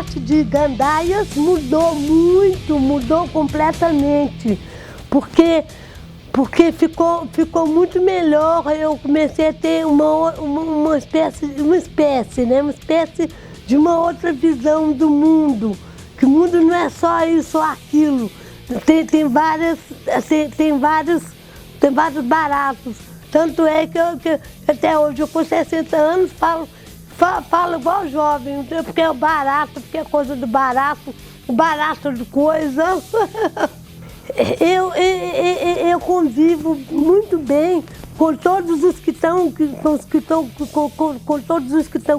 parte de gandaias mudou muito, mudou completamente, porque ficou muito melhor. Eu comecei a ter uma espécie de uma outra visão do mundo, que o mundo não é só isso ou aquilo, tem vários baratos. Tanto é que até hoje, eu com 60 anos, falo igual jovem, porque é o barato, porque é coisa do barato, o barato de coisa. Eu convivo muito bem com todos os que estão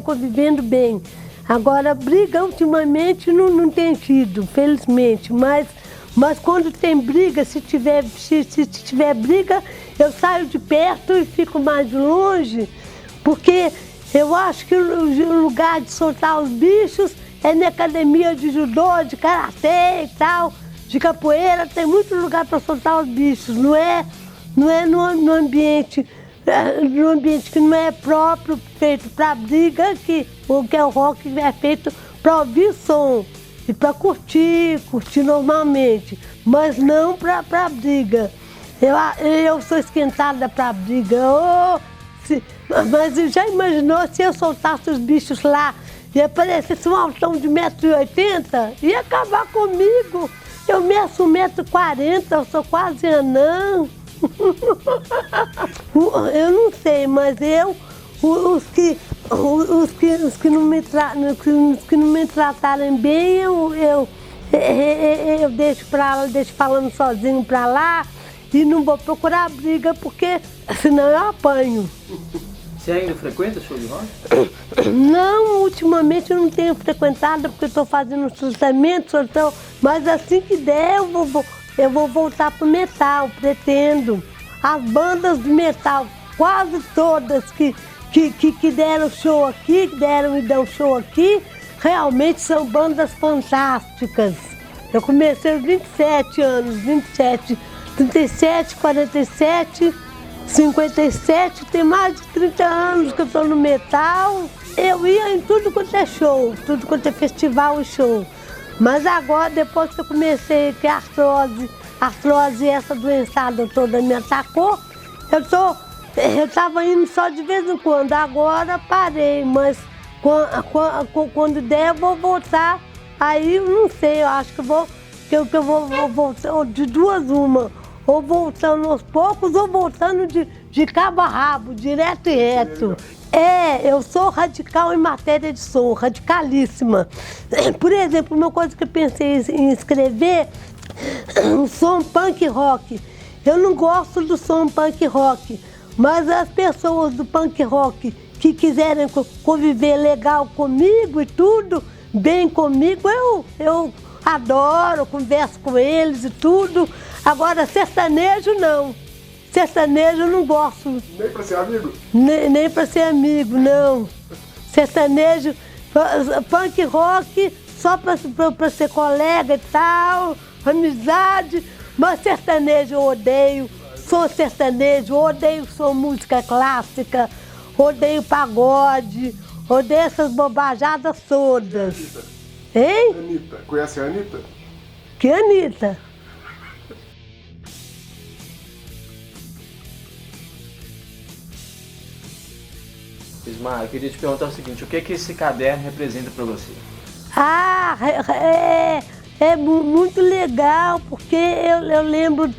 convivendo bem. Agora, briga ultimamente não tem tido, felizmente, mas quando tem briga, se tiver briga, eu saio de perto e fico mais longe, porque eu acho que o lugar de soltar os bichos é na academia de judô, de karatê e tal, de capoeira, tem muito lugar para soltar os bichos, não é no ambiente que não é próprio, feito para briga, que é o rock que é feito para ouvir som e para curtir normalmente, mas não para briga. Eu sou esquentada para briga. Mas já imaginou se eu soltasse os bichos lá e aparecesse um altão de 1,80 m? Ia acabar comigo. Eu meço 1,40 m, eu sou quase anã. Eu não sei, mas os que não me tratarem bem, eu deixo falando sozinho pra lá e não vou procurar briga, porque senão eu apanho. Você ainda frequenta show de rock? Não, ultimamente eu não tenho frequentado, porque eu estou fazendo tratamento, mas assim que der eu vou voltar pro metal, pretendo. As bandas de metal, quase todas que deram show aqui, que deram e dão show aqui, realmente são bandas fantásticas. Eu comecei aos 27 anos, 37, 47, 57, tem mais de 30 anos que eu estou no metal. Eu ia em tudo quanto é show, tudo quanto é festival e show. Mas agora, depois que eu comecei, que a artrose, essa doençada toda me atacou, eu estava indo só de vez em quando. Agora parei, mas quando der eu vou voltar. Aí eu não sei, eu acho que eu vou voltar de duas uma. Ou voltando aos poucos, ou voltando de cabo a rabo, direto e reto. Eu sou radical em matéria de som, radicalíssima. Por exemplo, uma coisa que eu pensei em escrever, um som punk rock. Eu não gosto do som punk rock, mas as pessoas do punk rock que quiserem conviver legal comigo e tudo, bem comigo, eu adoro, converso com eles e tudo. Agora, sertanejo não. Sertanejo eu não gosto. Nem pra ser amigo? Nem pra ser amigo, não. Sertanejo, punk rock, só pra ser colega e tal, amizade. Mas sertanejo eu odeio. Sou sertanejo, odeio música clássica, odeio pagode, odeio essas bobajadas todas. Hein? Anitta. Conhece a Anitta? Que Anitta? Ismar, eu queria te perguntar o seguinte, o que esse caderno representa para você? É muito legal, porque eu lembro,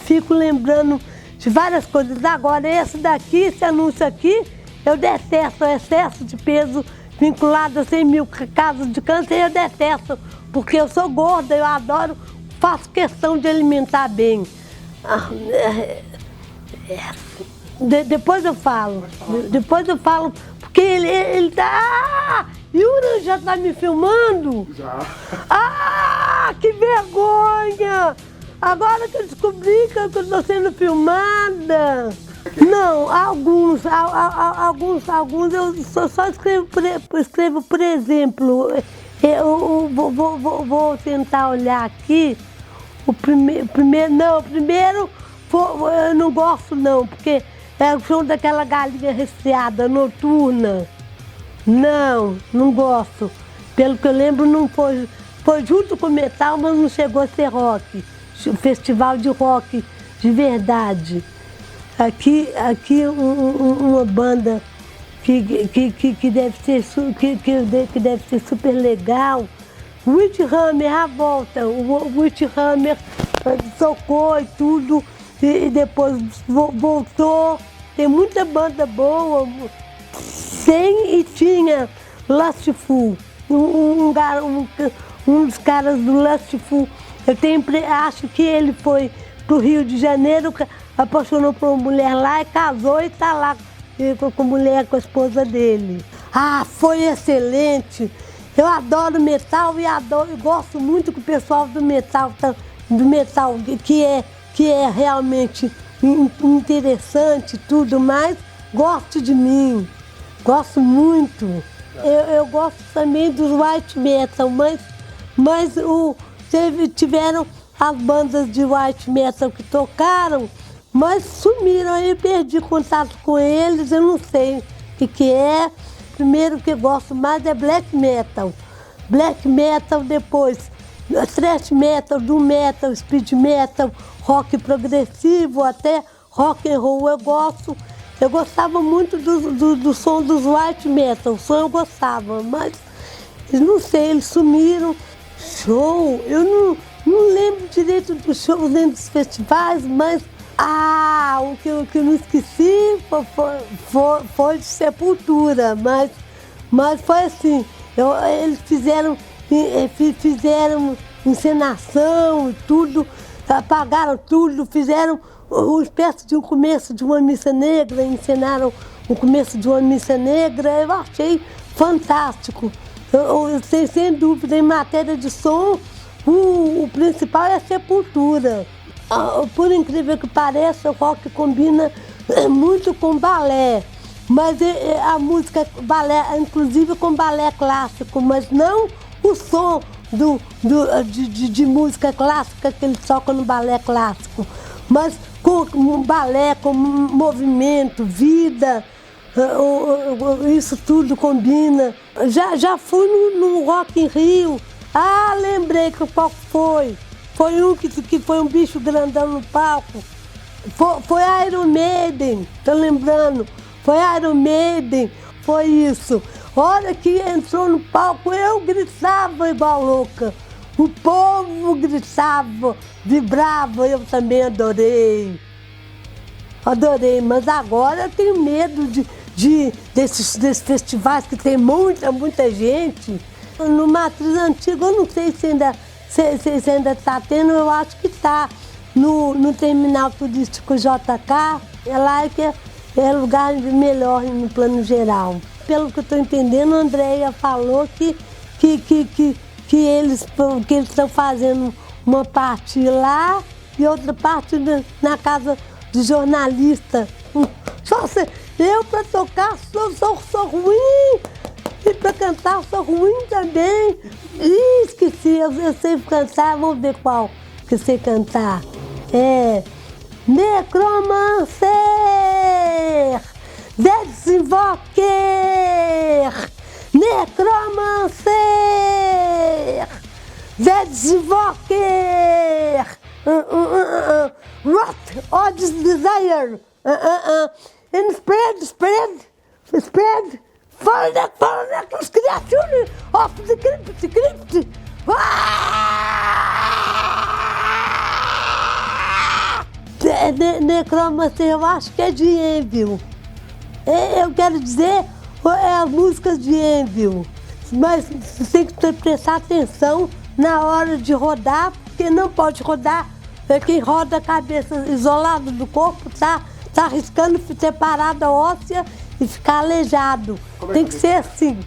fico lembrando de várias coisas. Agora, esse anúncio aqui, eu detesto, o excesso de peso vinculado a 100 mil casos de câncer, eu detesto, porque eu sou gorda, eu adoro, faço questão de alimentar bem. Depois eu falo, porque ele tá... Yuri já tá me filmando? Já. Que vergonha! Agora que eu descobri que eu tô sendo filmada. Não, alguns eu só escrevo, por exemplo, eu vou tentar olhar aqui, o primeiro eu não gosto não, porque é o som daquela galinha resfriada noturna. Não, não gosto. Pelo que eu lembro, não foi. Foi junto com metal, mas não chegou a ser rock. Festival de rock de verdade. Aqui uma banda que deve ser super legal. Witchhammer, a volta. O Witchhammer tocou e tudo, e depois voltou. Tem muita banda boa. E tinha Lustful, um dos caras do Lustful. Acho que ele foi pro Rio de Janeiro, apaixonou por uma mulher lá e casou e tá lá com a mulher, com a esposa dele. Ah, foi excelente. Eu adoro metal e gosto muito que o pessoal do metal que é realmente interessante e tudo mais, goste de mim. Gosto muito. Eu gosto também dos white metal, mas tiveram as bandas de white metal que tocaram, mas sumiram. Aí eu perdi contato com eles, eu não sei o que é. Primeiro que eu gosto mais é black metal. Black metal, depois thrash metal, doom metal, speed metal, rock progressivo, até rock and roll eu gosto. Eu gostava muito do som dos white metal, o som eu gostava, mas não sei, eles sumiram. Show, eu não lembro direito dos shows nem dos festivais, mas o que eu não esqueci foi de Sepultura, mas foi assim, eles fizeram encenação e tudo, apagaram tudo, fizeram uma espécie de um começo de uma missa negra, encenaram o começo de uma missa negra, eu achei fantástico. Sem dúvida, em matéria de som, o principal é a Sepultura. Por incrível que pareça, o rock combina muito com balé, mas a música balé, inclusive com balé clássico, mas não o som de música clássica que eles tocam no balé clássico, mas com balé, com movimento, vida, isso tudo combina. Já fui no Rock in Rio. Lembrei que o palco foi. Foi um que foi um bicho grandão no palco. Foi Iron Maiden, tô lembrando. Foi Iron Maiden, foi isso. Hora que entrou no palco, eu gritava igual louca. O povo gritava, vibrava, eu também adorei. Adorei, mas agora eu tenho medo desses festivais que tem muita gente. No Matriz Antigo, eu não sei se ainda está tendo, eu acho que está. No terminal turístico JK, é lá que é lugar melhor no plano geral. Pelo que eu estou entendendo, a Andréia falou que eles estão fazendo uma parte lá e outra parte na casa de jornalista. Eu para tocar sou ruim, e para cantar sou ruim também. Esqueci, eu sei cantar, vamos ver qual que eu sei cantar. Necromancer, Desinvoker, Necromancer, Desinvoker, Wrath or Desire, and spread, follow the creature of the crypt. Necromancer, eu acho que é de Envil. Eu quero dizer, as músicas de Envil. Mas você tem que prestar atenção na hora de rodar, porque não pode rodar. Quem roda a cabeça isolado do corpo tá arriscando separada óssea e ficar aleijado. Tem que ser assim,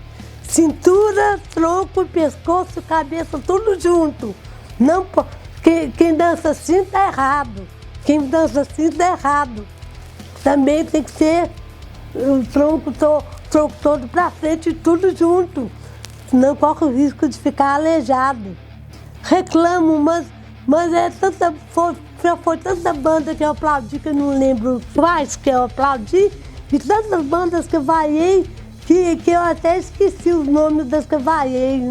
cintura, tronco, pescoço, cabeça, tudo junto. Não, quem dança assim tá errado. Quem dança assim tá errado. Também tem que ser o tronco todo para frente e tudo junto. Senão corre o risco de ficar aleijado. Reclamo, mas foi tanta banda que eu aplaudi que eu não lembro quais que eu aplaudi. E tantas bandas que eu vaiei que eu até esqueci os nomes das que vaiei.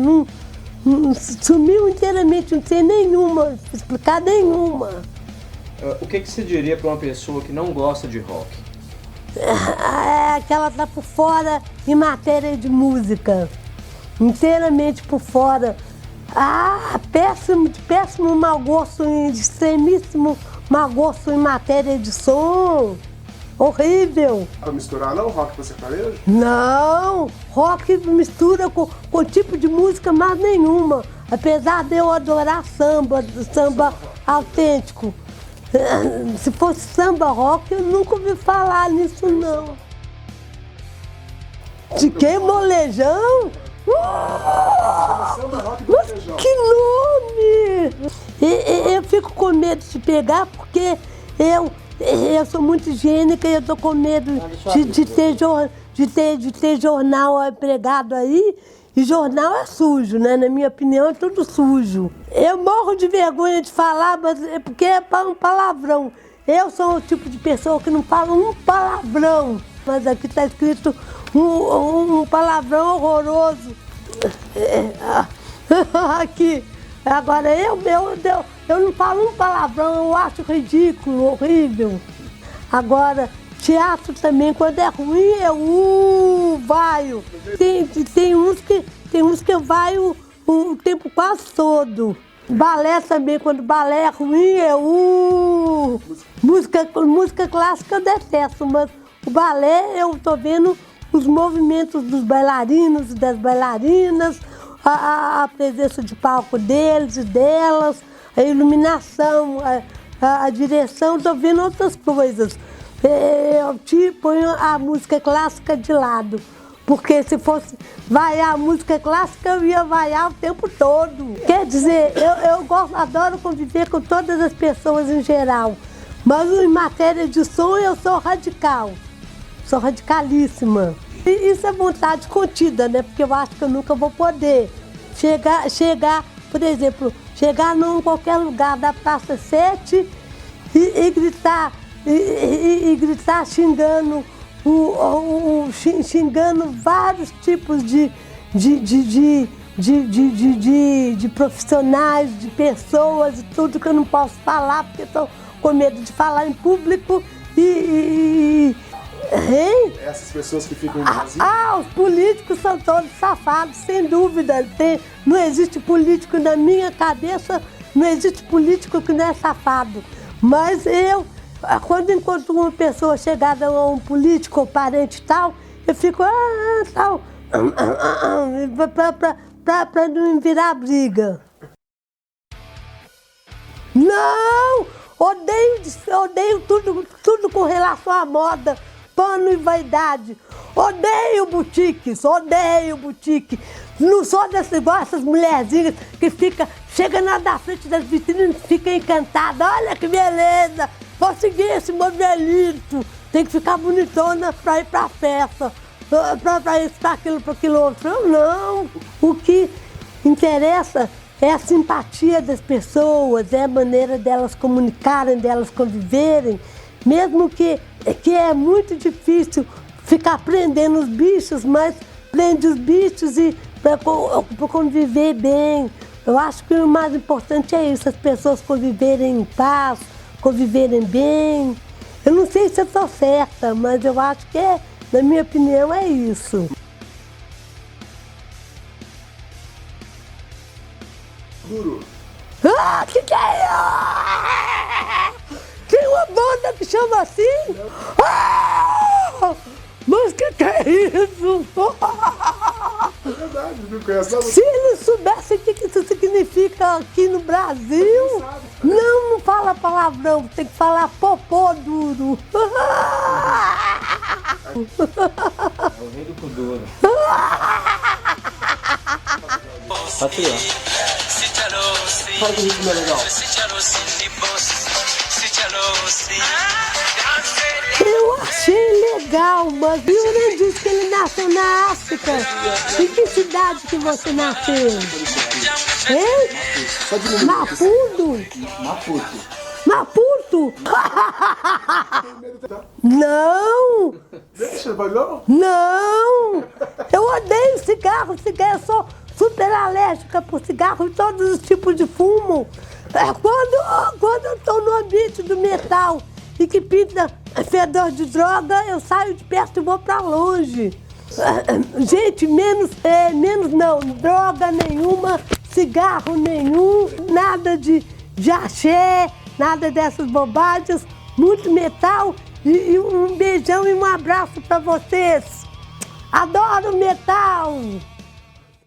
Sumiu inteiramente, não sei nenhuma, explicar nenhuma. O que você diria para uma pessoa que não gosta de rock? É que ela tá por fora em matéria de música, inteiramente por fora. Péssimo, de péssimo mau gosto, de extremíssimo mau gosto em matéria de som. Horrível. Pra misturar não, rock com sertanejo? Não, rock mistura com tipo de música mais nenhuma. Apesar de eu adorar samba autêntico. Se fosse samba rock, eu nunca ouvi falar nisso não. De que molejão? Samba, rock e Mas molejão. que nome! Eu fico com medo de pegar porque eu sou muito higiênica e eu tô com medo de ter jornal pregado aí. E jornal é sujo, né? Na minha opinião, é tudo sujo. Eu morro de vergonha de falar, mas é porque é um palavrão. Eu sou o tipo de pessoa que não fala um palavrão. Mas aqui está escrito um palavrão horroroso. Aqui. Agora, eu não falo um palavrão, eu acho ridículo, horrível. Agora, teatro também, quando é ruim, eu vaio. Tem uns que eu vaio o tempo quase todo. Balé também, quando balé é ruim, eu música clássica eu detesto, mas o balé eu tô vendo os movimentos dos bailarinos e das bailarinas, a presença de palco deles e delas, a iluminação, a direção, tô vendo outras coisas. Eu ponho a música clássica de lado, porque se fosse vaiar a música clássica, eu ia vaiar o tempo todo. Quer dizer, eu adoro conviver com todas as pessoas em geral, mas em matéria de som eu sou radical, sou radicalíssima. E isso é vontade contida, né? Porque eu acho que eu nunca vou poder chegar, por exemplo, chegar em qualquer lugar da Praça 7 e gritar, gritar xingando, xingando vários tipos de profissionais, de pessoas e tudo que eu não posso falar, porque estou com medo de falar em público hein? Essas pessoas que ficam em Brasília? Os políticos são todos safados, sem dúvida. Não existe político na minha cabeça, não existe político que não é safado. Mas quando encontro uma pessoa chegada a um político ou parente tal, eu fico, tal, pra não virar briga. Não! Odeio tudo com relação à moda, pano e vaidade. Odeio boutiques, odeio boutique. Não sou igual essas mulherzinhas que chega na frente das vitrines e fica encantada. Olha que beleza! Vou seguir esse modelito. Tem que ficar bonitona pra ir pra festa, pra isso, pra aquilo outro. Eu não. O que interessa é a simpatia das pessoas, é a maneira delas comunicarem, delas conviverem. Mesmo que é muito difícil ficar prendendo os bichos, mas prende os bichos para conviver bem. Eu acho que o mais importante é isso, as pessoas conviverem em paz, conviverem bem. Eu não sei se eu estou certa, mas eu acho que, na minha opinião, é isso. Duro. Que é? Tem uma banda que chama assim? Mas que é isso? É verdade, não conhece Se eles soubessem o que isso significa aqui no Brasil, não fala palavrão, tem que falar popô duro. É o rei do cu duro. Aqui, ó. Fala que o ritmo é legal. Eu achei legal, mas o Yuri disse que ele nasceu na África. Em que cidade que você nasceu? Hein? Maputo? Maputo. Mas puto! Não! Deixa, vai não? Não! Eu odeio cigarro, eu sou super alérgica por cigarro e todos os tipos de fumo. Quando eu estou no ambiente do metal e que pinta fedor de droga, eu saio de perto e vou para longe. Gente, menos não, droga nenhuma, cigarro nenhum, nada de axé, nada dessas bobagens, muito metal e um beijão e um abraço para vocês. Adoro metal!